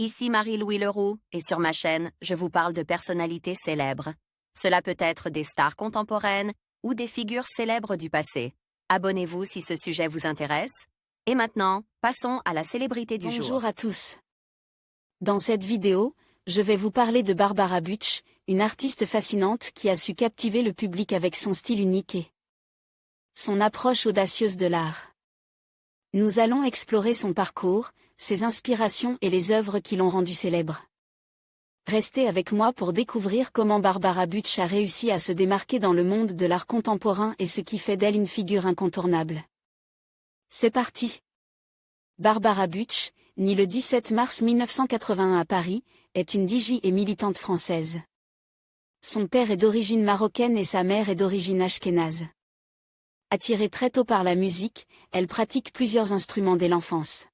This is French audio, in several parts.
Ici Marie-Louis Leroux, et sur ma chaîne, je vous parle de personnalités célèbres. Cela peut être des stars contemporaines ou des figures célèbres du passé. Abonnez-vous si ce sujet vous intéresse. Et maintenant, passons à la célébrité du jour. Bonjour à tous. Dans cette vidéo, je vais vous parler de Barbara Butch, une artiste fascinante qui a su captiver le public avec son style unique et son approche audacieuse de l'art. Nous allons explorer son parcours, ses inspirations et les œuvres qui l'ont rendue célèbre. Restez avec moi pour découvrir comment Barbara Butch a réussi à se démarquer dans le monde de l'art contemporain et ce qui fait d'elle une figure incontournable. C'est parti. Barbara Butch, née le 17 mars 1981 à Paris, est une DJ et militante française. Son père est d'origine marocaine et sa mère est d'origine ashkénaze. Attirée très tôt par la musique, elle pratique plusieurs instruments dès l'enfance.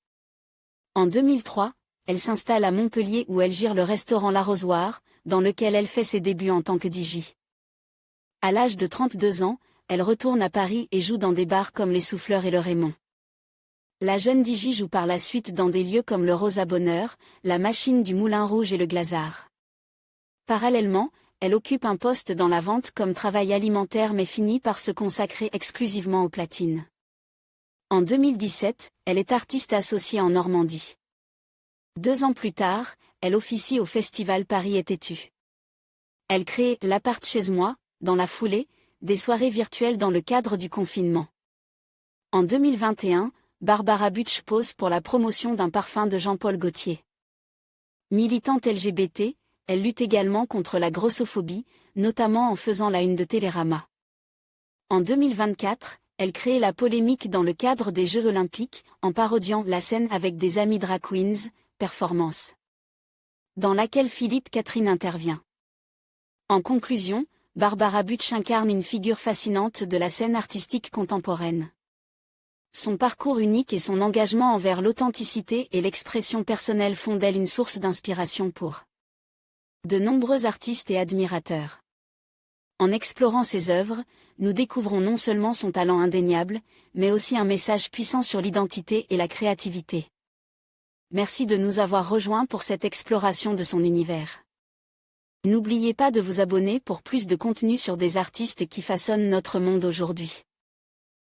En 2003, elle s'installe à Montpellier où elle gère le restaurant L'Arrosoir, dans lequel elle fait ses débuts en tant que DJ. À l'âge de 32 ans, elle retourne à Paris et joue dans des bars comme Les Souffleurs et le Raymond. La jeune DJ joue par la suite dans des lieux comme le Rosa Bonheur, la Machine du Moulin Rouge et le Glazart. Parallèlement, elle occupe un poste dans la vente comme travail alimentaire mais finit par se consacrer exclusivement aux platines. En 2017, elle est artiste associée en Normandie. 2 ans plus tard, elle officie au festival Paris est têtu. Elle crée l'appart chez moi, dans la foulée, des soirées virtuelles dans le cadre du confinement. En 2021, Barbara Butch pose pour la promotion d'un parfum de Jean-Paul Gaultier. Militante LGBT, elle lutte également contre la grossophobie, notamment en faisant la une de Télérama. En 2024, elle crée la polémique dans le cadre des Jeux Olympiques, en parodiant la scène avec des amis drag queens, Performance, dans laquelle Philippe Catherine intervient. En conclusion, Barbara Butch incarne une figure fascinante de la scène artistique contemporaine. Son parcours unique et son engagement envers l'authenticité et l'expression personnelle font d'elle une source d'inspiration pour de nombreux artistes et admirateurs. En explorant ses œuvres, nous découvrons non seulement son talent indéniable, mais aussi un message puissant sur l'identité et la créativité. Merci de nous avoir rejoints pour cette exploration de son univers. N'oubliez pas de vous abonner pour plus de contenu sur des artistes qui façonnent notre monde aujourd'hui.